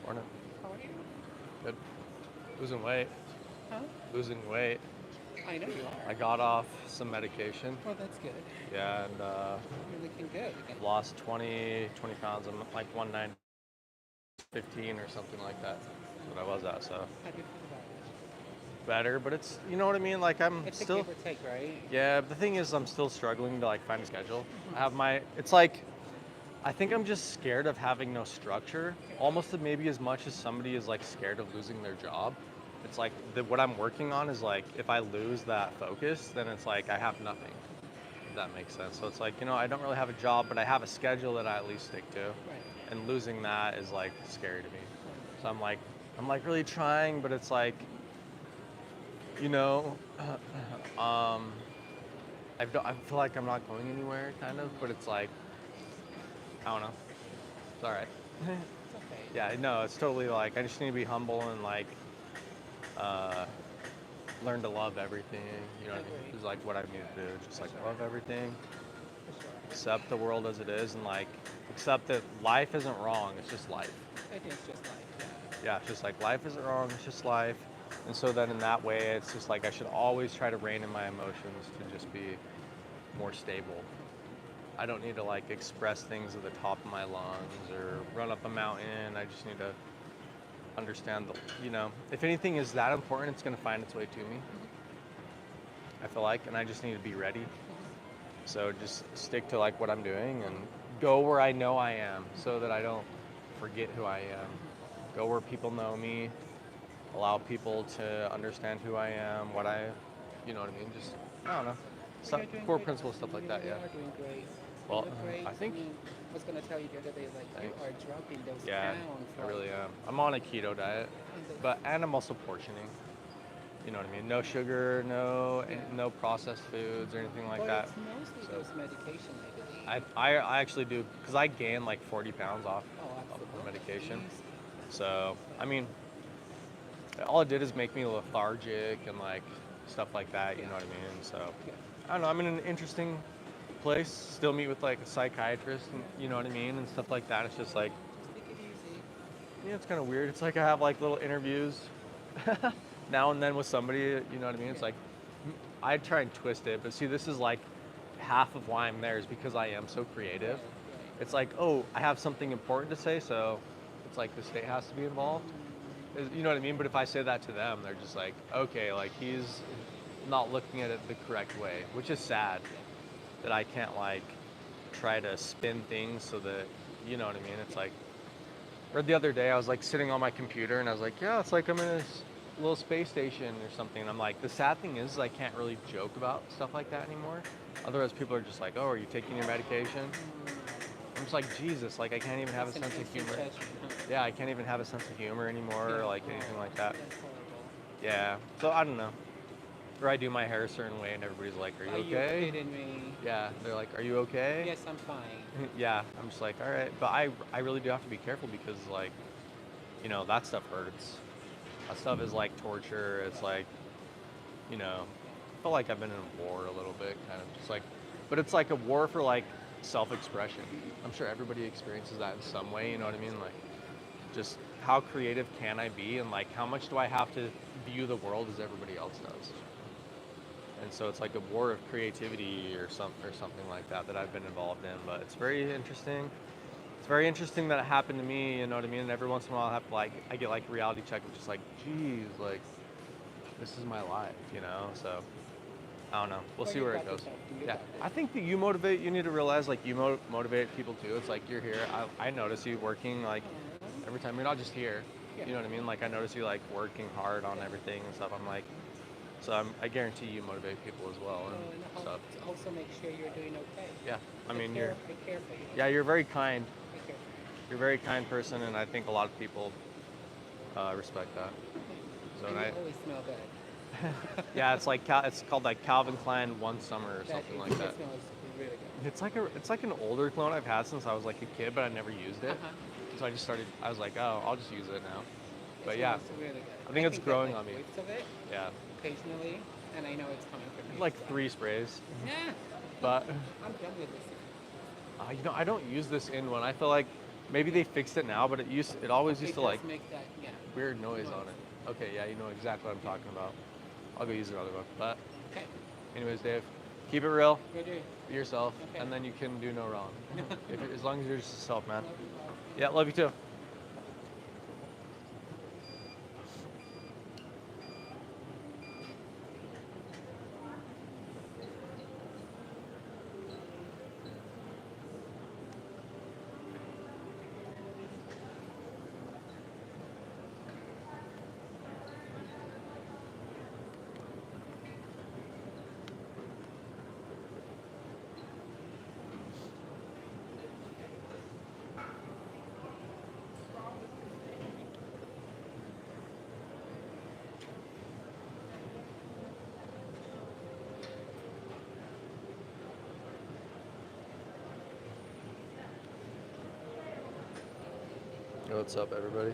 Morning. How are you? Good. Losing weight. Huh? Losing weight. I know you I are. got off some medication. Well, that's good. Yeah, and You're looking good again. lost 20 pounds. I'm like 190 15 or something like that. That's what I was at. So How do you feel about better, but it's, you know what I mean? Like I'm it? It's a still, give or take, right? yeah, but the thing is I'm still struggling to like find a schedule. I have Mm-hmm. my, it's like, I think I'm just scared of having no structure, almost maybe as much as somebody is like scared of losing their job. It's like what I'm working on is like if I lose that focus, then it's like I have nothing. If that makes sense. So it's like, I don't really have a job, but I have a schedule that I at least stick to. Right. And losing that is like scary to me. Right. So I'm like really trying, but it's like, you know, um, I feel like I'm not going anywhere, kind of, but it's like, I don't know. It's all right. It's okay. Yeah, no, it's totally like I just need to be humble and like uh, learn to love everything. You know I what I mean? agree. Is like what I need to do. Just For like sure. love everything, For sure. accept the world as it is, and like accept that life isn't wrong. It's just life. It is just like, Yeah, it's just like life isn't wrong. It's just life. And so then in that way, it's just like I should always try to rein in my emotions to just be more stable. I don't need to like express things at the top of my lungs or run up a mountain. I just need to understand if anything is that important, it's going to find its way to me. mm-hmm. I feel like, and I just need to be ready. Mm-hmm. So just stick to like what I'm doing and go where I know I am, so that I don't forget who I am. Mm-hmm. Go where people know me. Allow people to understand who I am, what I, you know what I mean. Just I don't know, Well, you're doing core great. principle stuff like You that. really Yeah. are doing great. You Well, look great. I I think mean, I was gonna tell you the other day, like you thanks. are dropping those Yeah, pounds, I like really am. I'm on a keto diet, in the and I'm also portioning. You know what I mean? No sugar, no yeah. no processed foods or anything like But that. it's mostly So those medication, I believe. I actually do because I gained like 40 pounds Oh, off of the absolutely. medication. Easy. So I mean, all it did is make me lethargic and like stuff like that. You Yeah. know what I mean? So Yeah. I don't know. I'm in an interesting place. Still meet with like a psychiatrist, and Yeah. you know what I mean, and stuff like that. It's just like, Just take it easy. yeah, it's kind of weird. It's like I have like little interviews now and then with somebody. You know what I mean? It's Yeah. like I try and twist it, but see, this is like half of why I'm there is because I am so creative. Right. Right. It's like, oh, I have something important to say, so it's like the state has to be involved. You know what I mean? But if I say that to them, they're just like, okay, like he's not looking at it the correct way, which is sad Yeah. that I can't like try to spin things so that, you know what I mean? It's Yeah. like, or the other day I was like sitting on my computer and I was like, yeah, it's like I'm in this little space station or something. And I'm like, the sad thing is I can't really joke about stuff like that anymore. Otherwise, people are just like, oh, are you taking your medication? I'm just like, Jesus, like I can't even have a It's an sense of instant humor. judgment, huh? Yeah, I can't even have a sense of humor anymore Yeah. or like Oh, anything like that. that's horrible. Yeah, so I don't know. Or I do my hair a certain way and everybody's like, are Are you you okay? kidding me? Yeah, they're like, are you okay? Yes, I'm fine. Yeah, I'm just like, all right. But I really do have to be careful because like, that stuff hurts. That stuff is like torture. It's like, I feel like I've been in a war a little bit, kind of just like, but it's like a war for like self-expression. I'm sure everybody experiences that in some way, you know what I mean? Like, just how creative can I be and like how much do I have to view the world as everybody else does? And so it's like a war of creativity or something like that I've been involved in. But it's very interesting. It's very interesting that it happened to me. You know what I mean? And every once in a while, I get like a reality check of just like, geez, like this is my life. So I don't know. We'll Well, see you where it got goes. this, though. You Yeah, got this. I think that you motivate. You need to realize like you motivate people too. It's like you're here. I notice you working like every time. You're not just here. Yeah. You know what I mean? Like I notice you like working hard on everything and stuff. I'm like, so I guarantee you motivate people as well and And stuff. also make sure you're doing okay. Yeah, I mean I care for you. yeah, you're very kind. I care for You're a very kind person, and I think a lot of people respect that. you. So And and you I, always smell good. yeah, it's like it's called like Calvin Klein One Summer or something like that. That smells really good. It's like an older cologne I've had since I was like a kid, but I never used it. Uh-huh. So I just started. I was like, oh, I'll just use it now. It But yeah, smells really good. I think it's that, growing like, on me. whiffs of it Yeah, occasionally, and I know it's coming from you. like so. 3 sprays, Yeah. but I'm done with this. I don't use this in one. I feel like Maybe they fixed it now, but it always used It to does like make that, yeah, weird noise on noise. it. Okay, yeah, you know exactly what I'm talking about. I'll go use another one. But Okay, anyways, Dave, keep it real, go do it. be yourself, Okay. and then you can do no wrong. No. As long as you're just yourself, man. Love you, Bob. Yeah, love you too. What's up, everybody?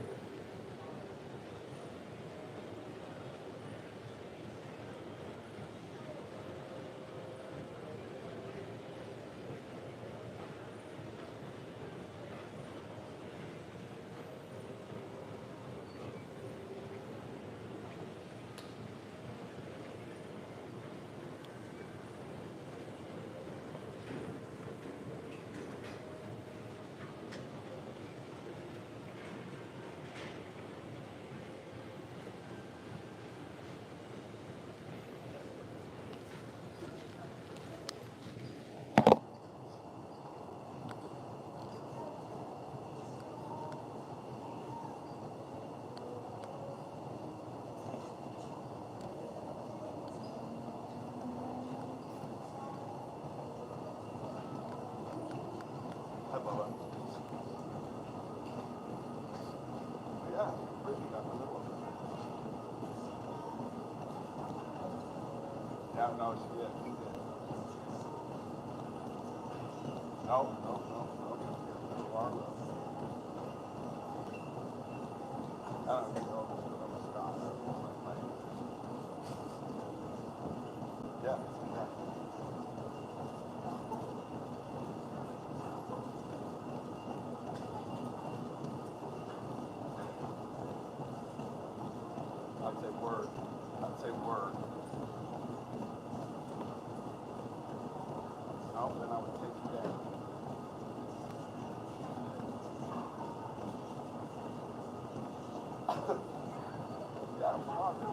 Hi, Bubba. Yeah, Brittany got the little one. Yeah, no, she did. She did. No, no, no, no. No alarm. I don't think I'll just put on a stop. Yeah, yeah. I'd say word. I'd say word. No, then I would take you down. Yeah, I'm talking.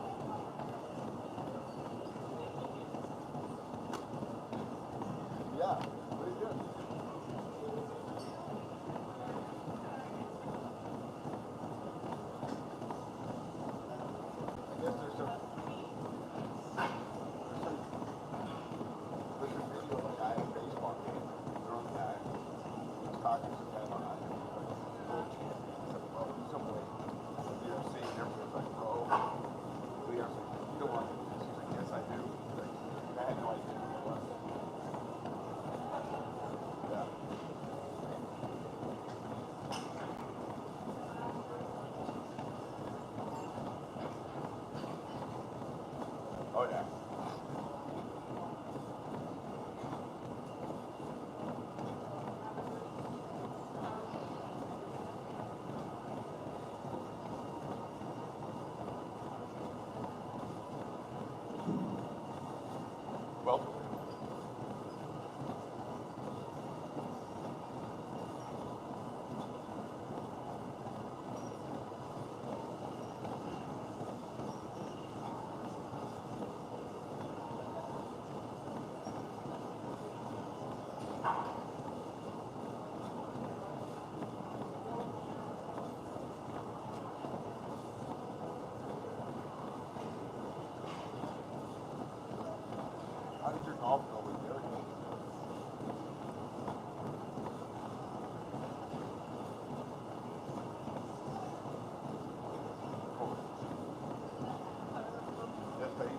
Yeah, pretty good. I guess there's some video of a guy at a baseball game. Drunk guy. He's talking to him on some way. You know, seeing everybody's like, bro. So he asked, like, you don't want to do this? He's like, yes, I do. He's like, I had no idea who it was. Yeah. Oh, yeah. Well, how did your golf go with Derek? Just 18?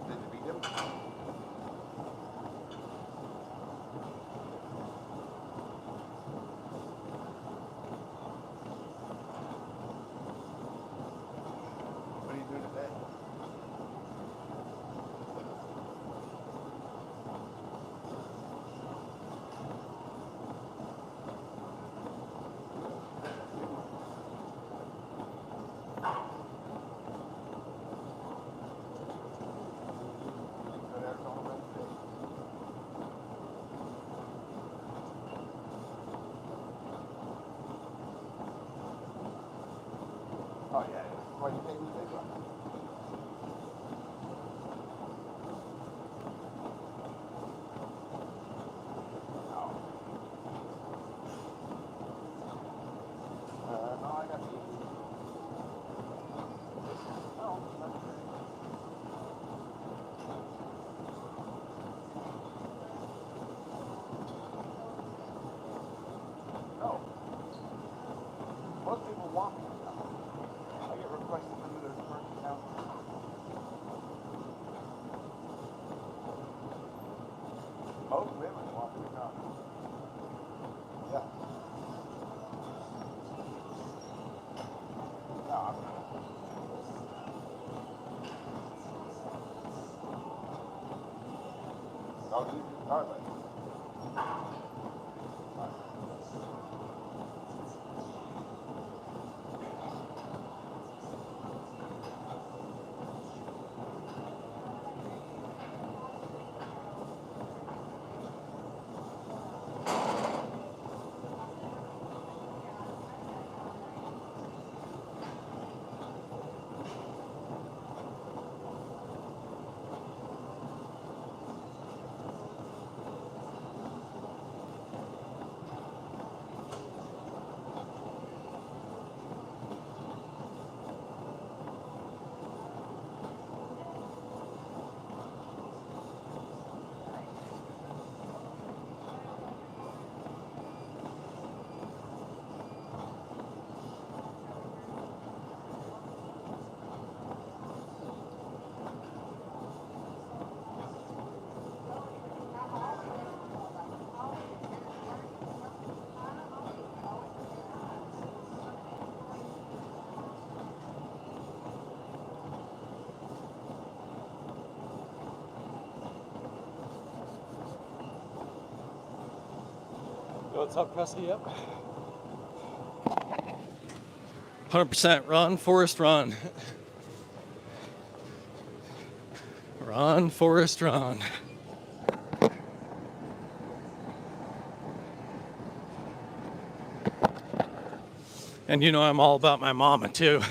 Did you beat him? Oh, yeah. Why you take me take one? No, I got the. Oh, that's great. No. Most people want me to come. I get requests to do their first account. Most women want me to come. Yeah. No, I'm not. I'll leave your car later. What's up, Presley? Yep. 100% run, Forrest, run. Run, Forrest, run. And you know I'm all about my mama too.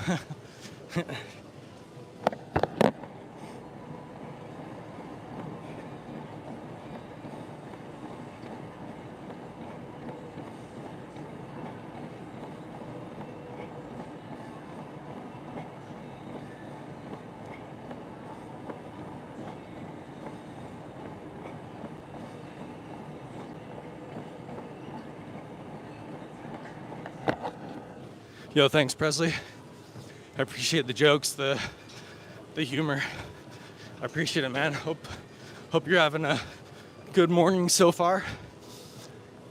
Yo, thanks, Presley. I appreciate the jokes, the humor. I appreciate it, man. Hope you're having a good morning so far,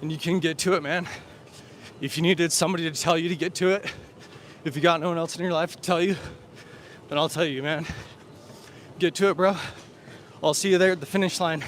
and you can get to it, man. If you needed somebody to tell you to get to it, if you got no one else in your life to tell you, then I'll tell you, man. Get to it, bro. I'll see you there at the finish line.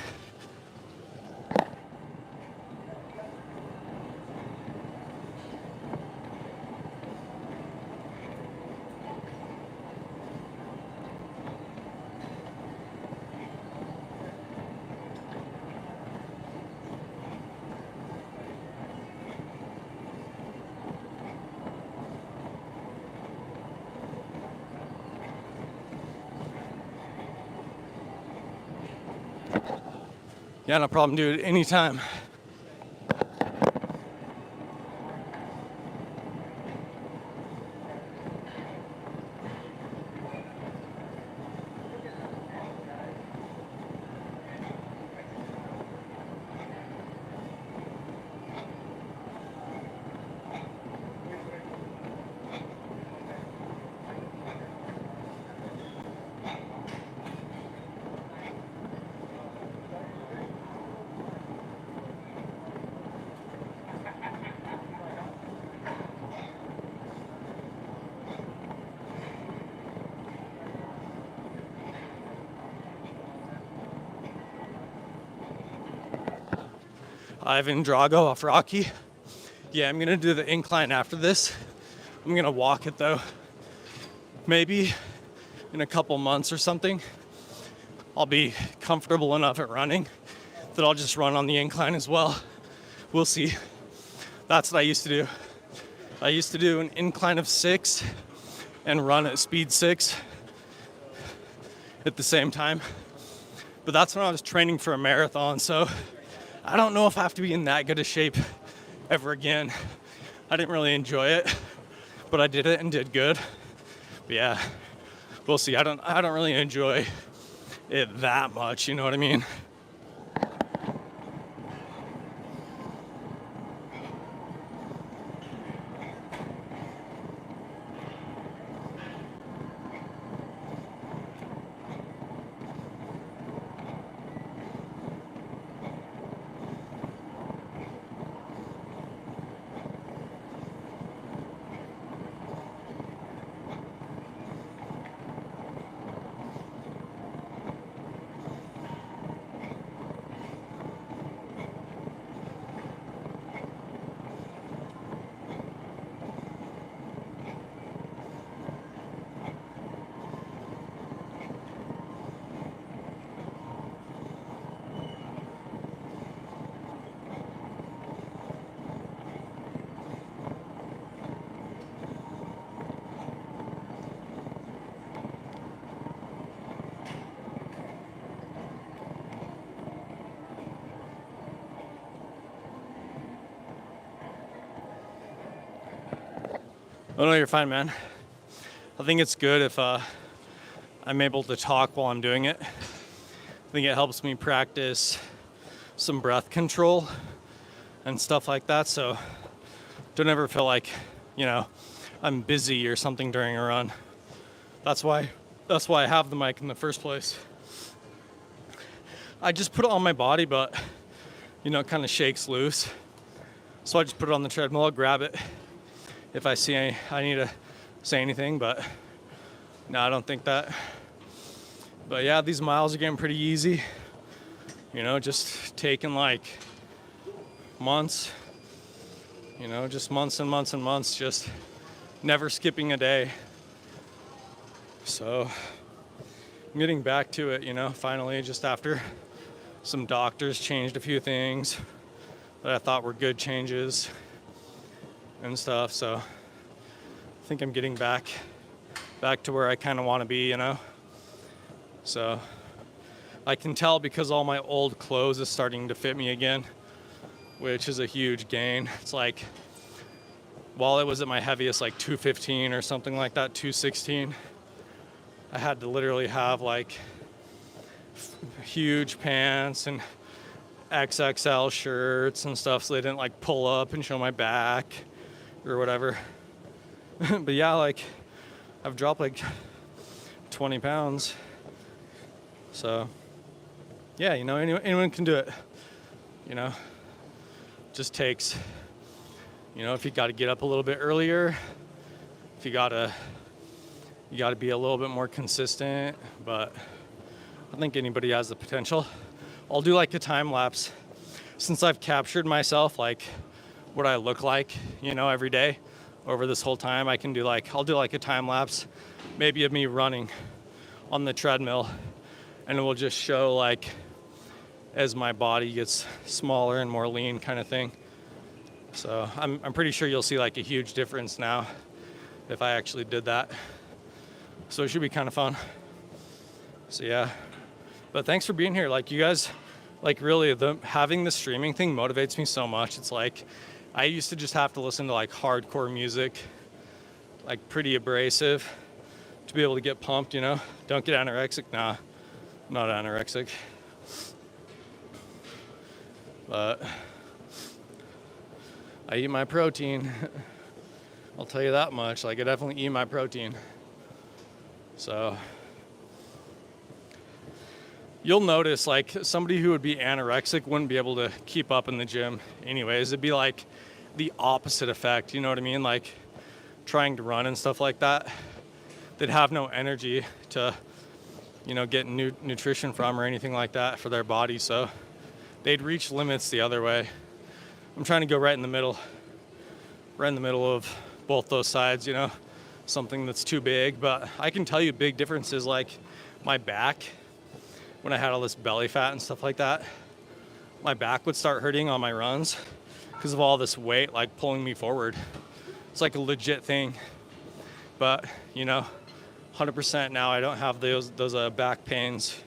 Yeah, no problem, dude. Anytime. Ivan Drago off Rocky. Yeah, I'm gonna do the incline after this. I'm gonna walk it though. Maybe in a couple months or something, I'll be comfortable enough at running that I'll just run on the incline as well. We'll see. That's what I used to do. I used to do an incline of 6 and run at speed 6 at the same time. But that's when I was training for a marathon, so I don't know if I have to be in that good a shape ever again. I didn't really enjoy it, but I did it and did good. But yeah, we'll see. I don't really enjoy it that much, you know what I mean? Oh no, you're fine, man. I think it's good if I'm able to talk while I'm doing it. I think it helps me practice some breath control and stuff like that, so don't ever feel like, I'm busy or something during a run. That's why I have the mic in the first place. I just put it on my body, but it kind of shakes loose. So I just put it on the treadmill, I'll grab it if I see I need to say anything, but no, I don't think that. But yeah, these miles are getting pretty easy. Just taking like months, just months and months and months, just never skipping a day. So I'm getting back to it, finally, just after some doctors changed a few things that I thought were good changes and stuff. So I think I'm getting back to where I kind of want to be, So I can tell because all my old clothes is starting to fit me again, which is a huge gain. It's like, while it was at my heaviest, like 215 or something like that, 216, I had to literally have like huge pants and XXL shirts and stuff so they didn't like pull up and show my back or whatever. But yeah, like I've dropped like 20 pounds. So yeah, anyone can do it. Just takes, if you got to get up a little bit earlier, if you got to be a little bit more consistent, but I think anybody has the potential. I'll do like a time lapse since I've captured myself, like what I look like, every day over this whole time. I'll do like a time lapse, maybe of me running on the treadmill, and it will just show like as my body gets smaller and more lean kind of thing. So I'm pretty sure you'll see like a huge difference now if I actually did that. So it should be kind of fun. So yeah, but thanks for being here. Like you guys, like really having the streaming thing motivates me so much. It's like, I used to just have to listen to like hardcore music, like pretty abrasive to be able to get pumped, Don't get anorexic. Nah, I'm not anorexic. But I eat my protein. I'll tell you that much. Like I definitely eat my protein. So you'll notice like somebody who would be anorexic wouldn't be able to keep up in the gym anyways. It'd be like the opposite effect, you know what I mean? Like trying to run and stuff like that. They'd have no energy to, get nutrition from or anything like that for their body. So they'd reach limits the other way. I'm trying to go right in the middle of both those sides, something that's too big. But I can tell you big differences, like my back, when I had all this belly fat and stuff like that, my back would start hurting on my runs because of all this weight like pulling me forward. It's like a legit thing. But, you know, 100% now I don't have those back pains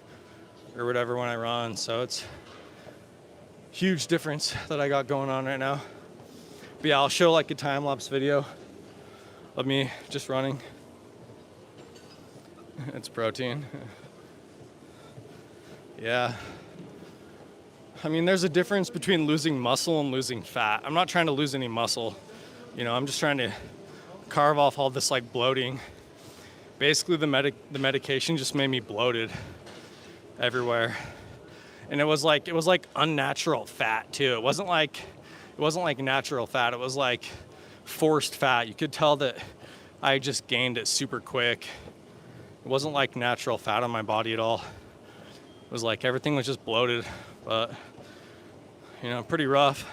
or whatever when I run. So it's huge difference that I got going on right now. But yeah, I'll show like a time-lapse video of me just running. It's protein. Yeah. I mean, there's a difference between losing muscle and losing fat. I'm not trying to lose any muscle. You know, I'm just trying to carve off all this like bloating. Basically, the medication just made me bloated everywhere. And it was like unnatural fat too. It wasn't like natural fat. It was like forced fat. You could tell that I just gained it super quick. It wasn't like natural fat on my body at all. It was like everything was just bloated. But you know, pretty rough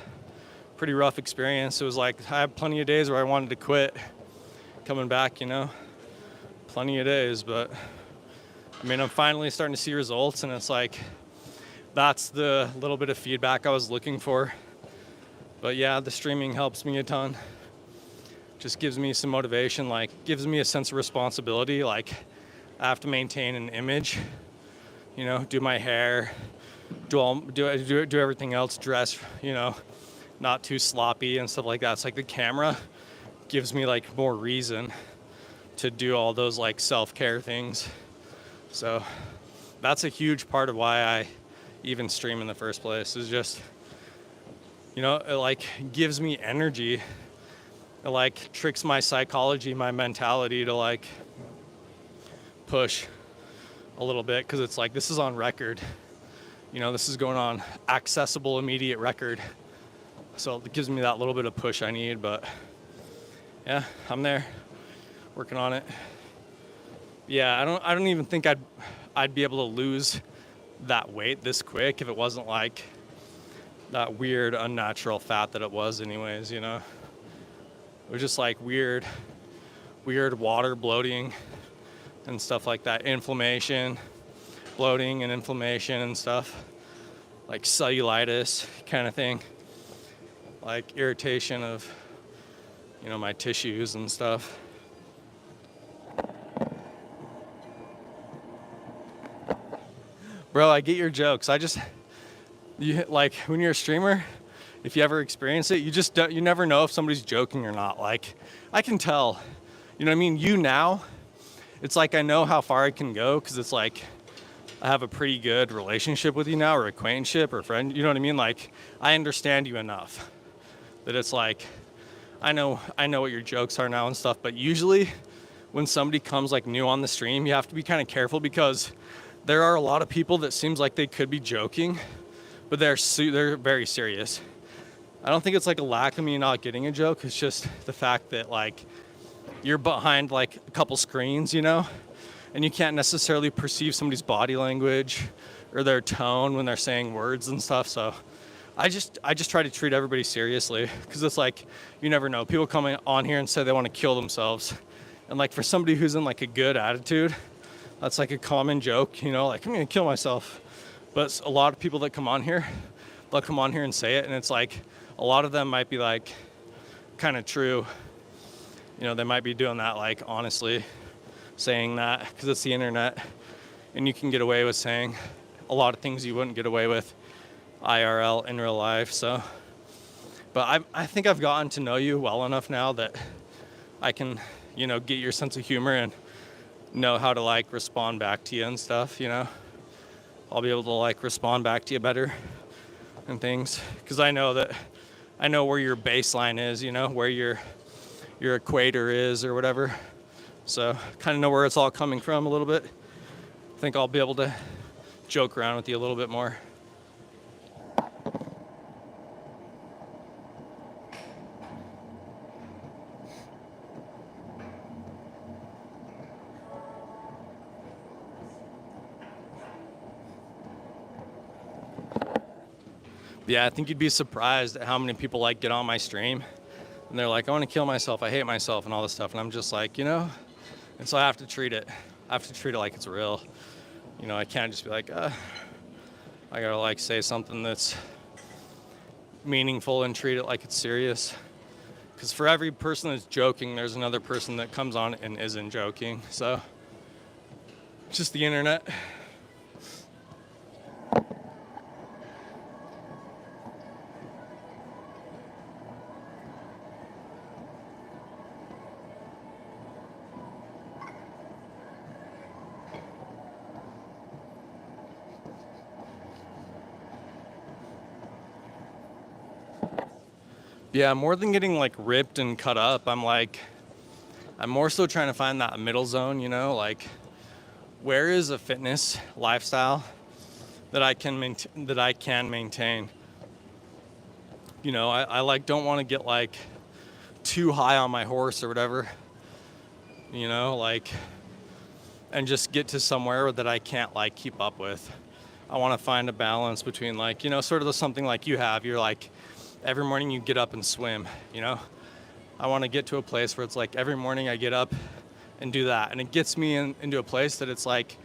experience. It was like I had plenty of days where I wanted to quit coming back, you know, plenty of days. But I mean, I'm finally starting to see results, and it's like that's the little bit of feedback I was looking for. But yeah, the streaming helps me a ton. Just gives me some motivation, like gives me a sense of responsibility. Like I have to maintain an image, you know, do my hair, do everything else, dress, you know, not too sloppy and stuff like that. It's like the camera gives me like more reason to do all those like self-care things. So that's a huge part of why I even stream in the first place, is just, you know, it like gives me energy. It like tricks my psychology, my mentality to like push a little bit, because it's like this is on record. You know, this is going on accessible, immediate record. So it gives me that little bit of push I need. But yeah, I'm there, working on it. Yeah, I don't even think I'd be able to lose that weight this quick if it wasn't like that weird unnatural fat that it was anyways, you know. It was just like weird water bloating and stuff like that, inflammation, bloating and inflammation and stuff, like cellulitis kind of thing, like irritation of, you know, my tissues and stuff. Bro, I get your jokes. You like when you're a streamer, if you ever experience it, you never know if somebody's joking or not. Like I can tell, you know what I mean? You now, it's like I know how far I can go, because it's like I have a pretty good relationship with you now, or acquaintanceship or friend, you know what I mean? Like I understand you enough that it's like I know what your jokes are now and stuff. But usually when somebody comes like new on the stream, you have to be kind of careful, because there are a lot of people that seems like they could be joking, but they're very serious. I don't think it's like a lack of me not getting a joke. It's just the fact that like you're behind like a couple screens, you know, and you can't necessarily perceive somebody's body language or their tone when they're saying words and stuff. So I just try to treat everybody seriously, because it's like, you never know. People come on here and say they want to kill themselves. And like for somebody who's in like a good attitude, that's like a common joke, you know, like I'm going to kill myself. But a lot of people that come on here, they'll come on here and say it. And it's like, a lot of them might be like kind of true. You know, they might be doing that, like honestly saying that, because it's the internet and you can get away with saying a lot of things you wouldn't get away with IRL in real life. So, but I think I've gotten to know you well enough now that I can, you know, get your sense of humor and know how to like respond back to you and stuff, you know. I'll be able to like respond back to you better and things, because I know where your baseline is, you know, where your equator is or whatever. So kind of know where it's all coming from a little bit. I think I'll be able to joke around with you a little bit more. Yeah, I think you'd be surprised at how many people like get on my stream and they're like, I want to kill myself, I hate myself and all this stuff. And I'm just like, you know, and so I have to treat it like it's real. You know, I can't just be like, I gotta like say something that's meaningful and treat it like it's serious. Because for every person that's joking, there's another person that comes on and isn't joking. So, it's just the internet. Yeah, more than getting like ripped and cut up, I'm more so trying to find that middle zone, you know, like where is a fitness lifestyle that I can maintain. You know, I like don't want to get like too high on my horse or whatever, you know, like, and just get to somewhere that I can't like keep up with. I want to find a balance between like, you know, sort of something like you have. You're like, every morning you get up and swim, you know? I want to get to a place where it's like every morning I get up and do that. And it gets me into a place that it's like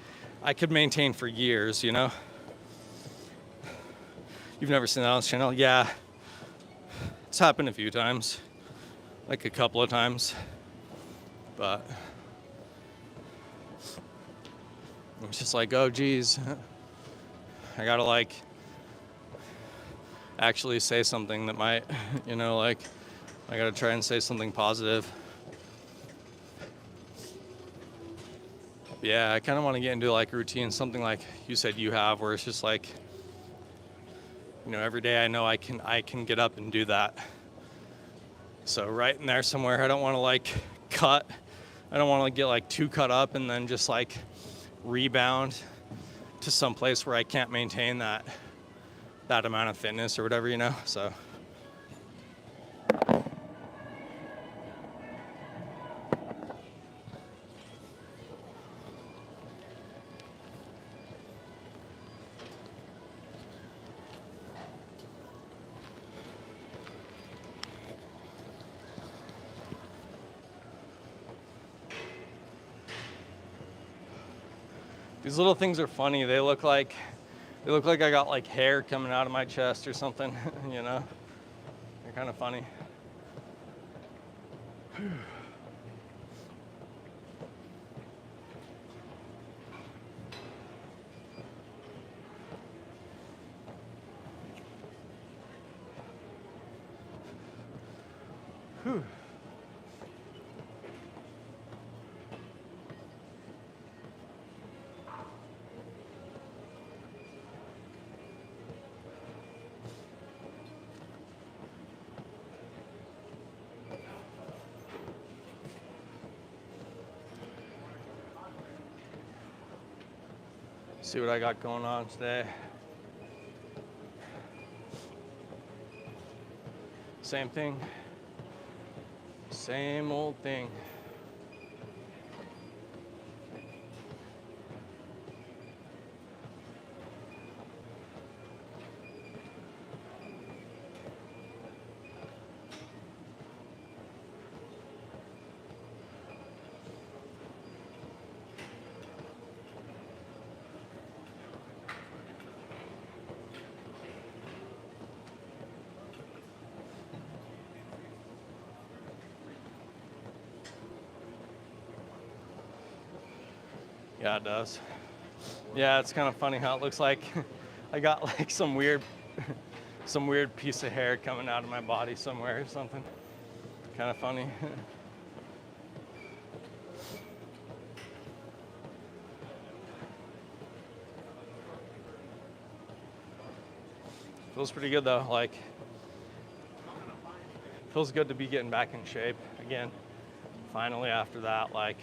I could maintain for years, you know? You've never seen that on this channel? Yeah. It's happened a few times. Like a couple of times. But it's just like, oh geez. I gotta like actually say something that might, you know, like I gotta try and say something positive. Yeah, I kind of want to get into like routine, something like you said you have, where it's just like, you know, every day I know I can get up and do that. So right in there somewhere, I don't want to like cut. I don't want to get like too cut up and then just like rebound to some place where I can't maintain that amount of fitness or whatever, you know. So these little things are funny. They look like I got like hair coming out of my chest or something, you know? They're kind of funny. Whew. See what I got going on today. Same thing. Same old thing. Yeah, it does. Yeah, it's kind of funny how it looks like I got like some weird piece of hair coming out of my body somewhere or something. Kind of funny. Feels pretty good though, like feels good to be getting back in shape again. Finally after that, like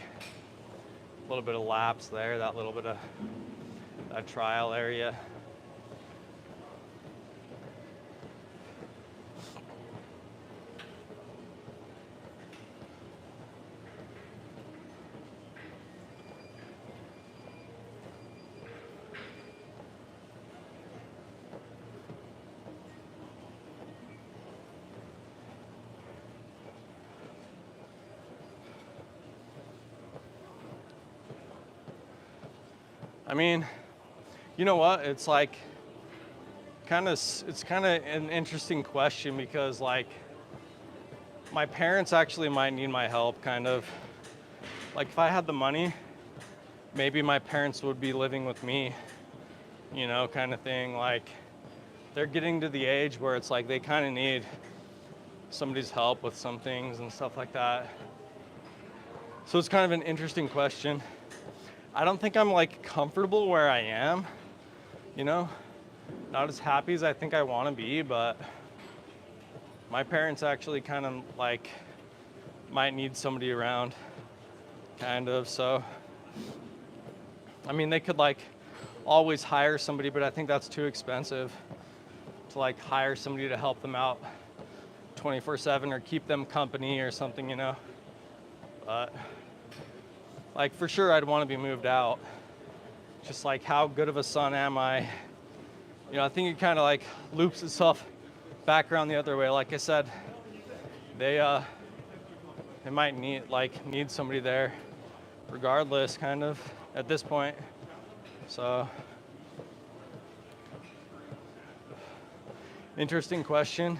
a little bit of lapse there, that little bit of that trial area. I mean, you know what? It's like it's kind of an interesting question because like my parents actually might need my help, kind of. Like, if I had the money, maybe my parents would be living with me, you know, kind of thing. Like, they're getting to the age where it's like they kind of need somebody's help with some things and stuff like that. So it's kind of an interesting question. I don't think I'm like comfortable where I am, you know, not as happy as I think I want to be, but my parents actually kind of like might need somebody around, kind of. So, I mean, they could like always hire somebody, but I think that's too expensive to like hire somebody to help them out 24/7 or keep them company or something, you know. But like for sure I'd want to be moved out. Just like how good of a son am I? You know, I think it kind of like loops itself back around the other way. Like I said, they might need somebody there regardless, kind of, at this point. So interesting question.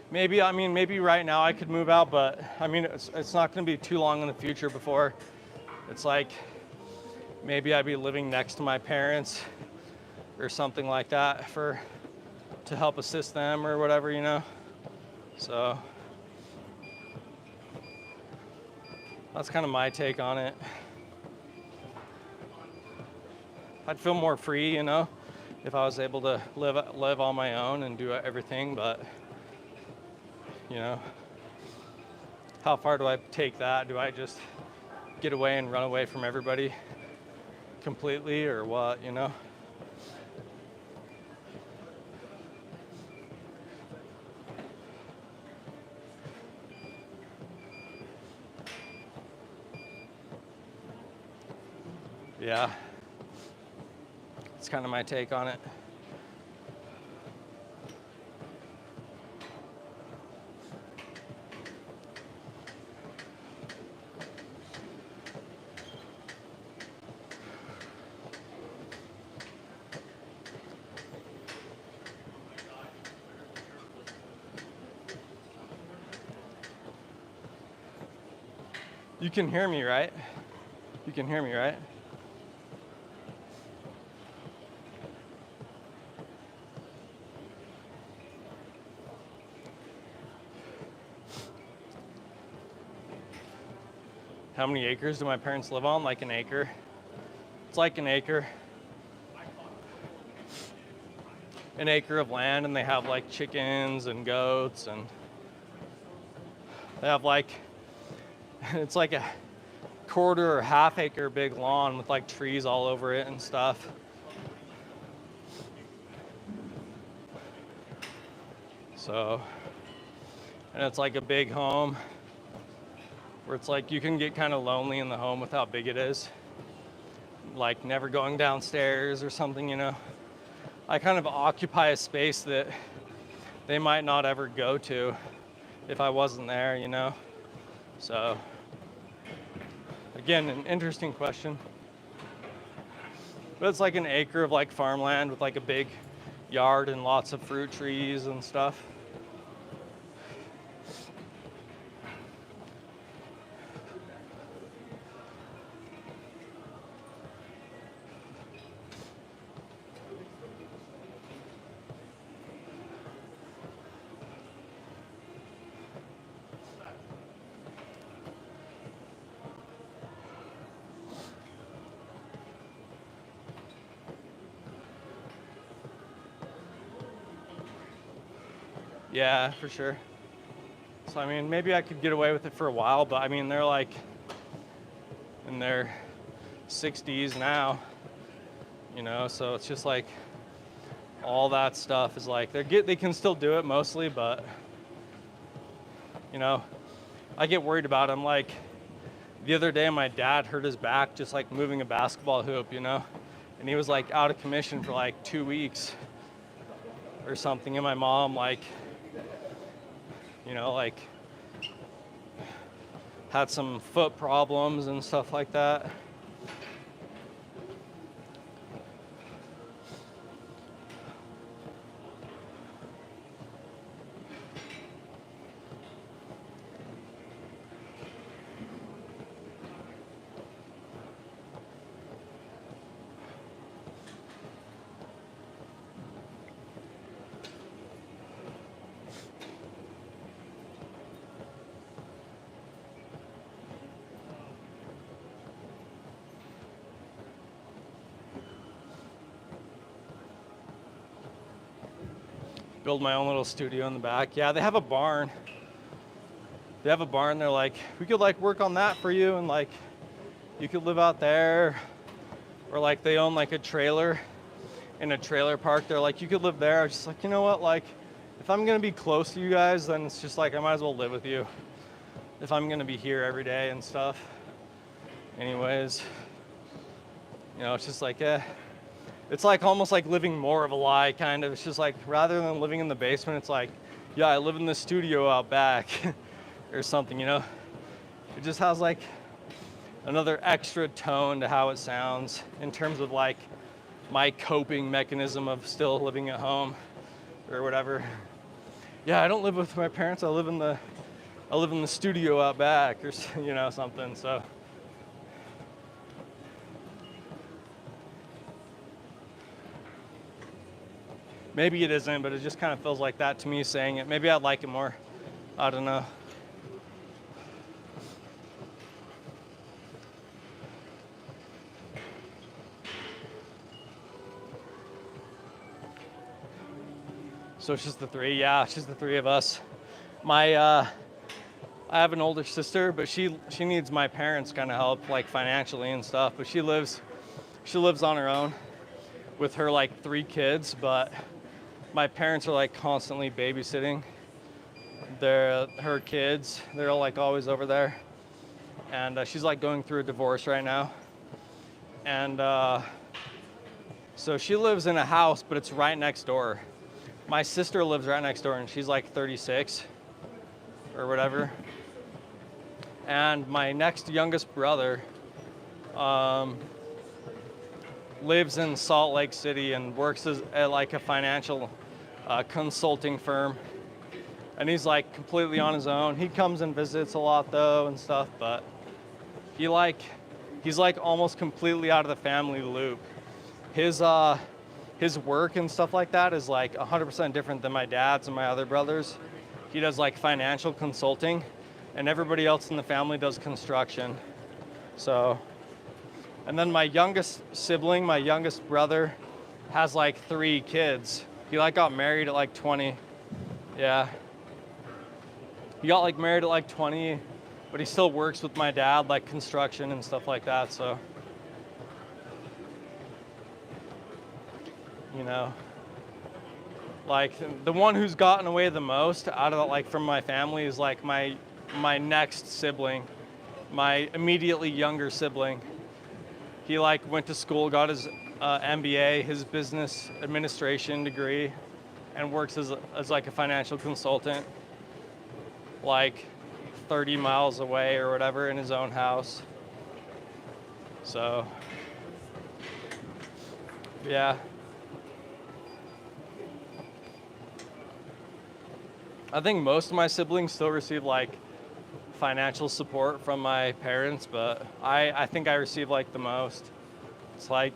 Maybe right now I could move out, but I mean it's not going to be too long in the future before it's like maybe I'd be living next to my parents or something like that to help assist them or whatever, you know. So that's kind of my take on it. I'd feel more free, you know, if I was able to live on my own and do everything, but you know, how far do I take that? Do I just get away and run away from everybody completely or what, you know? Yeah, it's kind of my take on it. You can hear me, right? You can hear me, right? How many acres do my parents live on? Like an acre. It's like an acre. An acre of land, and they have like chickens and goats, and they have like, it's like a quarter or half acre big lawn with like trees all over it and stuff. So, and it's like a big home where it's like you can get kind of lonely in the home with how big it is. Like never going downstairs or something, you know. I kind of occupy a space that they might not ever go to if I wasn't there, you know. So, again, an interesting question. But it's like an acre of like farmland with like a big yard and lots of fruit trees and stuff. Yeah, for sure. So I mean, maybe I could get away with it for a while, but I mean, they're like in their 60s now, you know, so it's just like all that stuff is like they can still do it mostly, but you know, I get worried about them. Like the other day, my dad hurt his back just like moving a basketball hoop, you know, and he was like out of commission for like 2 weeks or something, and my mom like, you know, like had some foot problems and stuff like that. build my own little studio in the back. Yeah, they have a barn. They have a barn. They're like, we could like work on that for you, and like you could live out there, or like they own like a trailer in a trailer park. They're like, you could live there. I was just like, you know what, like if I'm gonna be close to you guys, then it's just like I might as well live with you if I'm gonna be here every day and stuff. Anyways, you know, it's just like, it's like almost like living more of a lie, kind of. It's just like, rather than living in the basement, it's like, yeah, I live in the studio out back or something, you know? It just has like another extra tone to how it sounds in terms of like my coping mechanism of still living at home or whatever. Yeah, I don't live with my parents. I live in the studio out back, or you know, something. So maybe it isn't, but it just kind of feels like that to me saying it. Maybe I'd like it more. I don't know. So it's just the three. Yeah, it's just the three of us. I have an older sister, but she needs my parents' kind of help, like financially and stuff. But she lives on her own with her like 3 kids. But my parents are like constantly babysitting her kids. They're like always over there, and she's like going through a divorce right now. And so she lives in a house, but it's right next door. My sister lives right next door, and she's like 36 or whatever. And my next youngest brother lives in Salt Lake City and works at like a financial consulting firm. And he's like completely on his own. He comes and visits a lot though and stuff, but he's like almost completely out of the family loop. His work and stuff like that is like 100% different than my dad's and my other brothers. He does like financial consulting, and everybody else in the family does construction. So, and then my youngest sibling, my youngest brother, has like 3 kids. He like got married at like 20. Yeah. He got like married at like 20, but he still works with my dad, like construction and stuff like that, so. You know, like the one who's gotten away the most out of like from my family is like my next sibling, my immediately younger sibling. He like went to school, got his MBA, his business administration degree, and works as like a financial consultant, like 30 miles away or whatever in his own house. So, yeah. I think most of my siblings still receive like financial support from my parents, but I think I receive like the most. It's like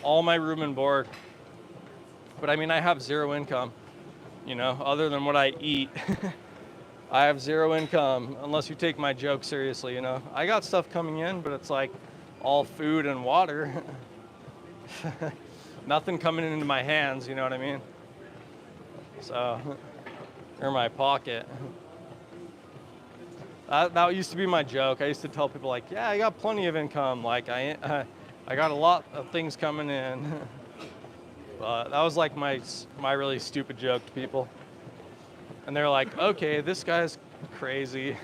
all my room and board. But I mean, I have 0 income, you know, other than what I eat. I have 0 income unless you take my joke seriously, you know. I got stuff coming in, but it's like all food and water. Nothing coming into my hands, you know what I mean? So, or my pocket. That used to be my joke. I used to tell people like, yeah, I got plenty of income. Like I got a lot of things coming in. But that was like my really stupid joke to people. And they're like, okay, this guy's crazy.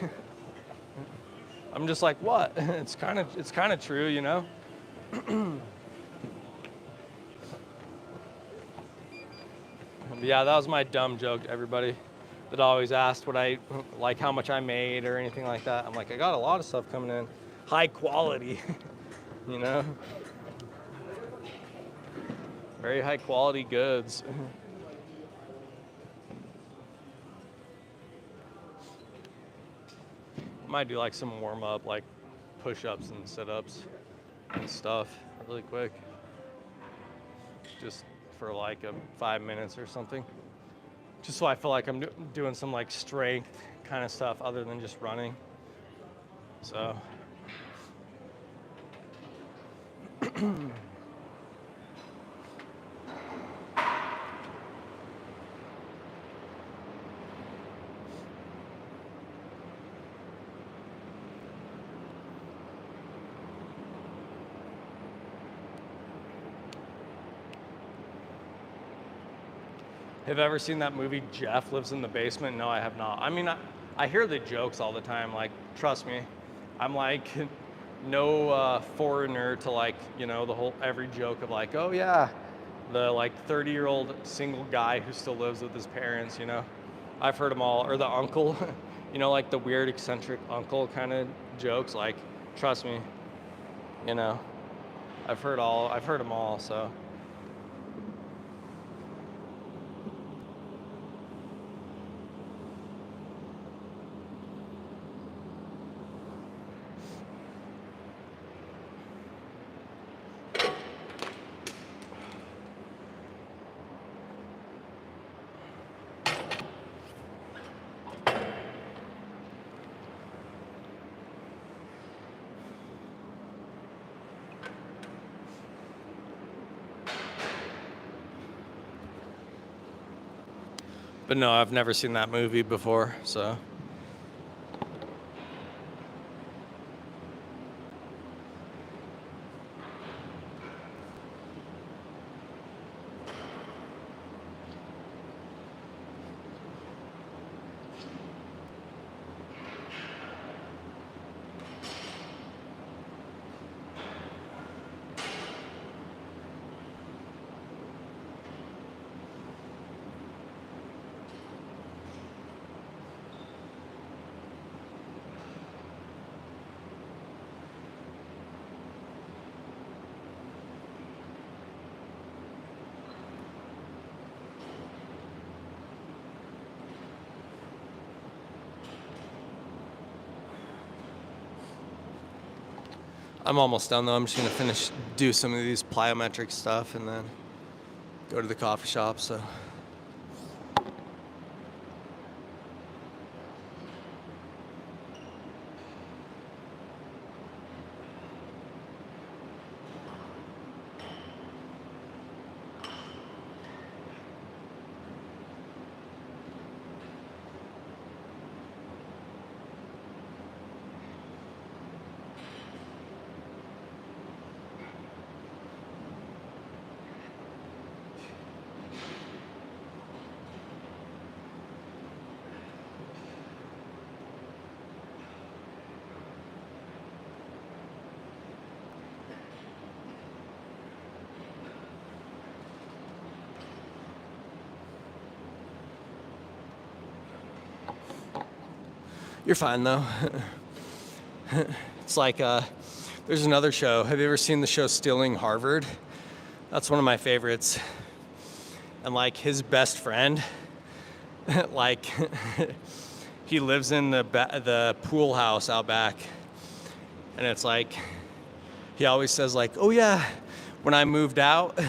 I'm just like, what? It's kind of true, you know? Yeah, that was my dumb joke to everybody that always asked like how much I made or anything like that. I'm like, I got a lot of stuff coming in, high quality, you know, very high quality goods. Might do like some warm up, like push-ups and sit-ups and stuff really quick, just for like 5 minutes or something. Just so I feel like I'm doing some like strength kind of stuff other than just running. So. Have you ever seen that movie Jeff Lives in the Basement? No, I have not. I mean, I hear the jokes all the time. Like, trust me, I'm like no foreigner to like, you know, the whole every joke of like, oh yeah, the like 30-year-old single guy who still lives with his parents, you know. I've heard them all. Or the uncle, you know, like the weird eccentric uncle kind of jokes. Like, trust me, you know, I've heard them all, so. But no, I've never seen that movie before, so. I'm almost done though. I'm just gonna do some of these plyometric stuff and then go to the coffee shop, so. You're fine though. It's like, there's another show. Have you ever seen the show Stealing Harvard? That's one of my favorites. And like his best friend, like he lives in the pool house out back. And it's like, he always says like, oh yeah, when I moved out,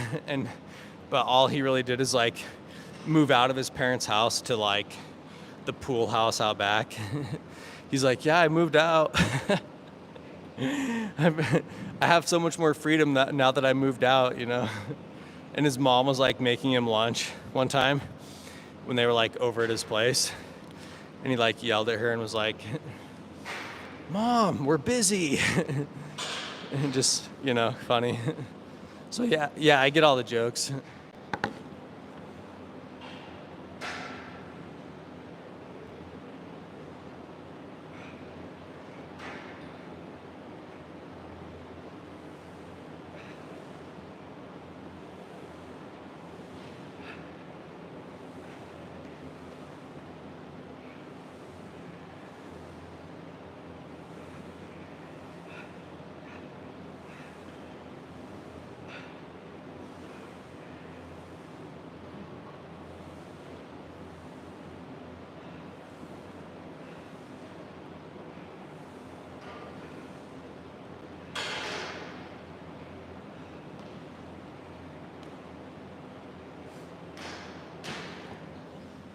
but all he really did is like move out of his parents' house to like the pool house out back. He's like, yeah, I moved out. I have so much more freedom now that I moved out, you know. And his mom was like making him lunch one time when they were like over at his place. And he like yelled at her and was like, Mom, we're busy. And just, you know, funny. So yeah, I get all the jokes.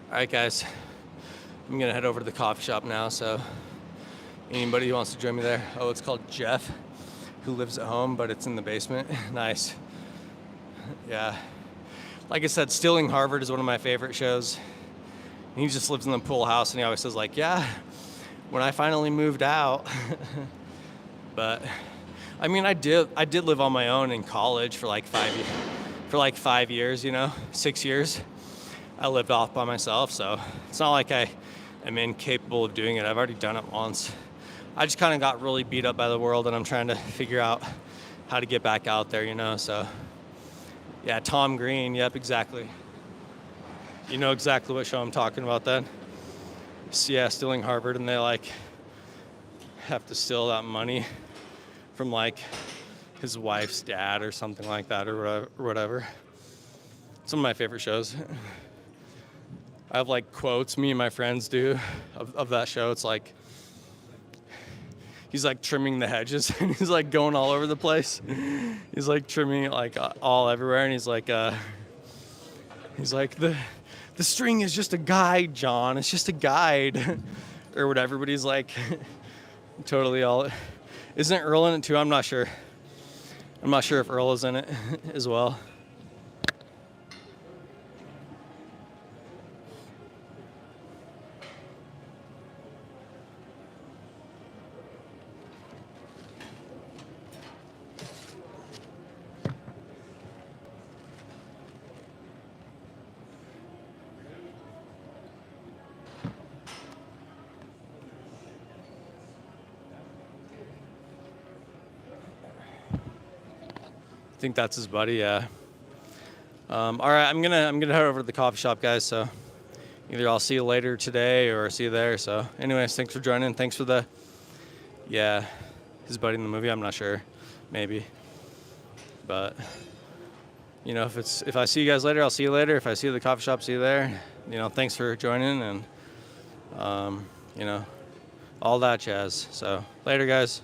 All right, guys, I'm gonna head over to the coffee shop now, so anybody who wants to join me there. Oh, it's called Jeff, who lives at home, but it's in the basement. Nice. Yeah. Like I said, Stealing Harvard is one of my favorite shows. And he just lives in the pool house, and he always says like, yeah, when I finally moved out. But I mean, I did live on my own in college for like 5 years, you know, 6 years. I lived off by myself, so it's not like I am incapable of doing it. I've already done it once. I just kind of got really beat up by the world, and I'm trying to figure out how to get back out there, you know. So yeah, Tom Green. Yep, exactly. You know exactly what show I'm talking about then. So, yeah, stealing Harvard, and they like have to steal that money from like his wife's dad or something like that, or whatever. Some of my favorite shows. I have like quotes me and my friends do of that show. It's like he's like trimming the hedges and he's like going all over the place. He's like trimming it like all everywhere, and he's like the string is just a guide, John. It's just a guide or whatever. But he's like totally all. Isn't Earl in it too? I'm not sure. I'm not sure if Earl is in it as well. I think that's his buddy, yeah. All right, I'm gonna head over to the coffee shop, guys. So either I'll see you later today or see you there. So, anyways, thanks for joining. Thanks for his buddy in the movie. I'm not sure, maybe, but you know, if I see you guys later, I'll see you later. If I see you at the coffee shop, see you there. You know, thanks for joining, and you know, all that jazz. So later, guys.